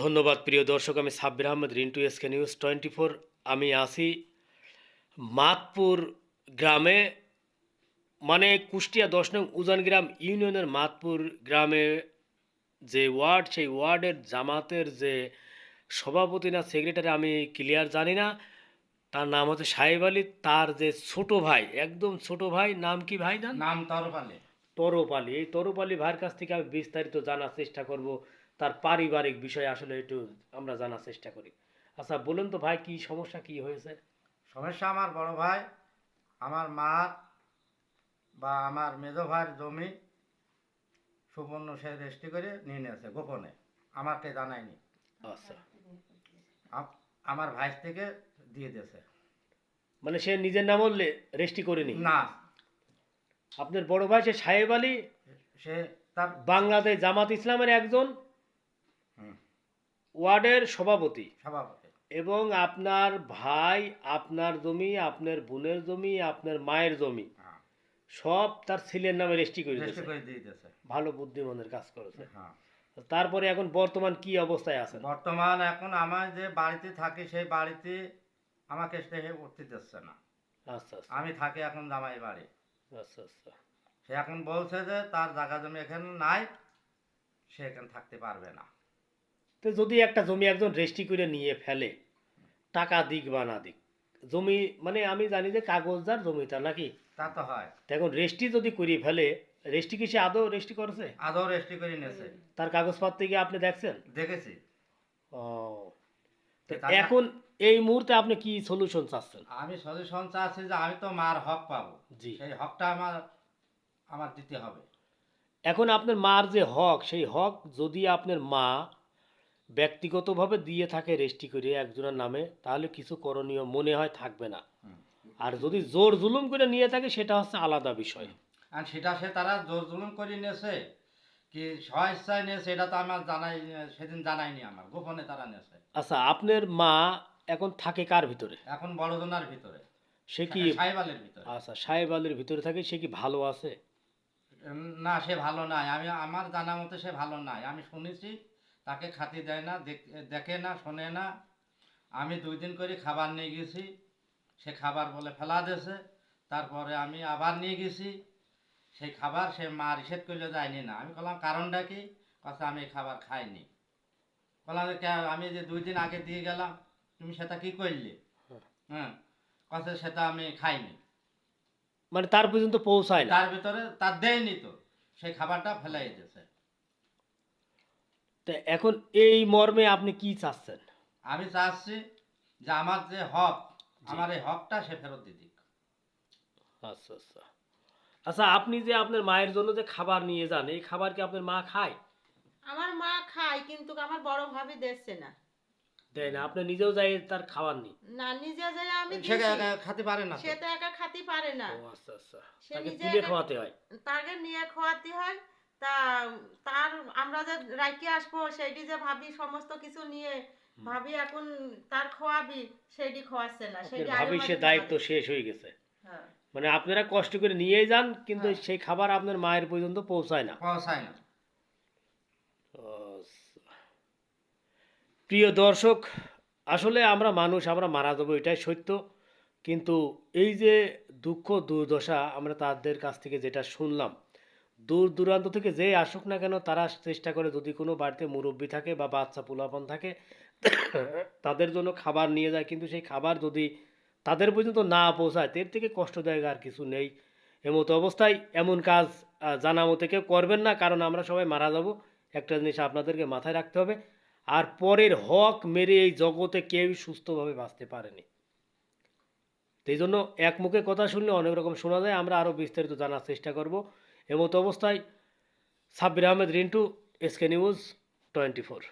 ধন্যবাদ প্রিয় দর্শক, আমি সাব্বির আহমেদ, রিন্টু এসকে নিউজ 24। আমি আছি মাতপুর গ্রামে, মানে কুষ্টিয়া 10 নং উজানগ্রাম ইউনিয়নের মাতপুর গ্রামে যে ওয়ার্ড, সেই ওয়ার্ডের জামাতের যে সভাপতি না সেক্রেটারি আমি ক্লিয়ার জানি না, তার নাম হচ্ছে সাহেব আলী। তার যে ছোট ভাই, একদম ছোট ভাই, নাম কি ভাই? নাম তরফালে। তরফ আলী। এই তরফ আলী ভাইয়ের কাছ থেকে আমি বিস্তারিত জানার চেষ্টা করব, তার পারিবারিক বিষয় আসলে একটু আমরা জানার চেষ্টা করি। আচ্ছা বলুন তো ভাই, কি সমস্যা, কি হয়েছে? সমস্যা আমার বড় ভাই, আমার মা বা আমার মেজো ভাইয়ের জমি সুপর্ণ সে রেজিস্ট্রি করে নিয়ে নিয়েছে গোপনে, আমাকে জানায়নি। আচ্ছা, আমার ভাই থেকে দিয়ে দিয়েছে। মানে সে নিজের নাম রেজিস্ট্রি করেনি? না, আপনার বড় ভাই সে সাহেব আলী, সে তার বাংলাদেশ জামাত ইসলামের একজন হুম, ওয়ার্ডের সভাপতি, সভাপতি। এবং আপনার ভাই আপনার জমি, আপনার বোনের জমি, আপনার মায়ের জমি হ্যাঁ, সব তার ছেলের নামে রেজিস্ট্রি করে রেজিস্ট্রি দিয়েছে। করে দিয়ে দিয়েছে। ভালো বুদ্ধিমানের কাজ করেছে। হ্যাঁ, তারপরে এখন বর্তমান কি অবস্থায় আছেন? বর্তমান এখন আমার যে বাড়িতে থাকি সেই বাড়িতে আমাকে সে উঠতে দিচ্ছে না। আচ্ছা আচ্ছা আমি থাকি এখন জামাই বাড়ি। আচ্ছা আচ্ছা। সে এখন বলছে যে তার জায়গা জমি এখানে নাই, সে এখানে থাকতে পারবে না। তো যদি একটা জমি একজন রেজিস্ট্রি করে নিয়ে ফেলে, টাকা দিক বা না দিক, জমি মানে আমি জানি যে কাগজদার জমিটা নাকি, তা তো হয়। তো এখন রেজিস্ট্রি যদি করে ফেলে, রেজিস্ট্রি কি সে আদৌ রেজিস্ট্রি করেছে? আদৌ রেজিস্ট্রি করে নিয়েছে। তার কাগজপত্র কি আপনি দেখছেন? দেখেছি। ও, তো তাই না? এখন এই মুহূর্তে আপনি কি সলিউশন চাচ্ছেন? আমি সলিউশন চাচ্ছি যে আমি তো মার হক পাবো, জি। সেই হকটা আমার আমার দিতে হবে। এখন আপনার মার যে হক, সেই হক যদি আপনার মা ব্যক্তিগতভাবে দিয়ে থাকে রেজিস্ট্রি করে একজনের নামে, তাহলে কিছু করণীয় মনে হয় থাকবে না। হুম, আর যদি জোর জুলুম করে নিয়ে থাকে, সেটা হচ্ছে আলাদা বিষয়। হুম। আর সেটা সে তারা জোর জুলুম করে নিয়েছে কি স্বেচ্ছায় নিয়েছে, এটা তো আমার জানাই, সেদিন জানায়নি, আমার গোপনে তারা নিয়েছে। আচ্ছা, আপনার মা এখন থাকে কার ভিতরে? এখন বড়জনার ভিতরে, সে কি? সাহেবালের ভিতরে। আচ্ছা, সাহেব আলীর ভিতরে থাকে। সে কি ভালো আছে? না, সে ভালো নাই, আমি আমার জানা মতে সে ভালো নাই। আমি শুনেছি তাকে খাতি দেয় না, দেখে না, শোনে না। আমি 2 দিন করে খাবার নিয়ে গেছি, সে খাবার বলে ফেলা দিয়েছে। তারপরে আমি আবার নিয়ে গেছি সেই খাবার, সে মা রিসেট করলে যায়নি না। আমি বললাম কারণটা কি? কথা আমি এই খাবার খাইনি। বললাম যে আমি যে 2 দিন আগে দিয়ে গেলাম, তুমি সেটা কি করলে? হ্যাঁ, কথা সেটা আমি খাইনি। মানে তার পর্যন্ত পৌঁছায় না? তার ভিতরে তার দেয়নি তো, সেই খাবারটা ফেলাই দিয়েছে। তো এখন এই মর্মে আপনি কি চাচ্ছেন? আমি চাচ্ছি যে আমার যে হক, জি। আমার এই হকটা সে ফেরত দিয়ে দিক। আচ্ছা আচ্ছা। আচ্ছা, আপনি যে আপনার মায়ের জন্য যে খাবার নিয়ে যান, এই খাবার কি আপনার মা খায়? আমার মা খায়, কিন্তু আমার বড় ভাবি দিচ্ছে না। দেয় না? আপনি নিজেও যাই তার খাওয়াননি? না, নিজে যাই আমি সে দিছি। খেতে পারে না সে তো। তো একা খাতে পারে না। ও আচ্ছা আচ্ছা। সে তাকে নিজে তুলে একা খাওয়াতে হয়? তাকে নিয়ে খোয়াতে হয়। তা তার আমরা যে রাইকে আসবো সেইটি যে ভাবি সমস্ত কিছু নিয়ে ভাবি এখন তার খোয়াবি, সেইটি খোয়াচ্ছে না, আপনার সেইটি আগের ভাবির সে মাঝে ফেলা দায়িত্ব দিচ্ছে। শেষ হয়ে গেছে। হ্যাঁ, মানে আপনারা কষ্ট করে নিয়েই যান, কিন্তু হ্যাঁ। সেই খাবার আপনার মায়ের পর্যন্ত পৌঁছায় না। পৌঁছায় না। আচ্ছা। প্রিয় দর্শক, আসলে আমরা মানুষ, আমরা মারা যাবো, এটাই সত্য। কিন্তু এই যে দুঃখ দুর্দশা আমরা তাদের কাছ থেকে যেটা শুনলাম, দূর দূরান্ত থেকে যে আসুক না কেন, তারা চেষ্টা করে যদি কোনো বাড়িতে মুরব্বি থাকে বা বাচ্চা পোলাপান থাকে, তাদের জন্য খাবার নিয়ে যায়, কিন্তু সেই খাবার যদি তাদের পর্যন্ত না পৌঁছায়, এর থেকে কষ্টদায়ক আর কিছু নেই। এমতো অবস্থায় এমন কাজ জানা মতে কেউ করবেন না, কারণ আমরা সবাই মারা যাব। একটা জিনিস আপনাদেরকে মাথায় রাখতে হবে, আর পরের হক মেরে এই জগতে কেউ সুস্থভাবে বাঁচতে পারেনি। এই জন্য এক মুখে কথা শুনলে অনেক রকম শোনা যায়, আমরা আরও বিস্তারিত জানার চেষ্টা করব। এমতো অবস্থায় সাব্বির আহমেদ, রিন্টু, এসকে নিউজ 24।